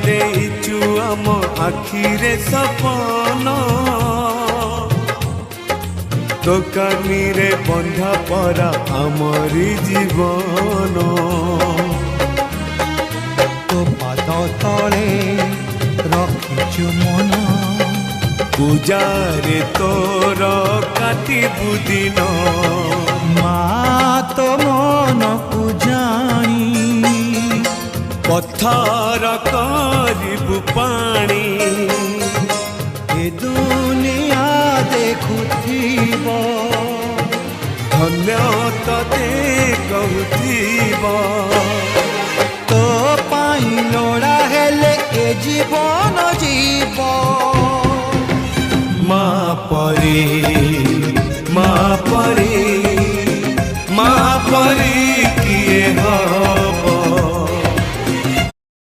ଦେଇଛୁ ଆମ ଆଖିରେ ସପନ ଦୋକାନୀରେ ବନ୍ଧା ପରା ଆମରି ଜୀବନ ତୋ ପାଦ ତଳେ ରଖିଛୁ ମନ ପୂଜାରେ ତୋର କାଟିବୁ ଦିନ ମା ତୋ ମନକୁ ଜାଣି ପଥର କରିବୁ ପାଣି ଏ ଦୁନିଆ ଦେଖୁଥିବ ଧନ୍ୟ ତତେ କହୁଥିବ ତୋ ପାଇଁ ଲୋଡ଼ା ହେଲେ ଏ ଜୀବନ ଯିବ ମା ପରି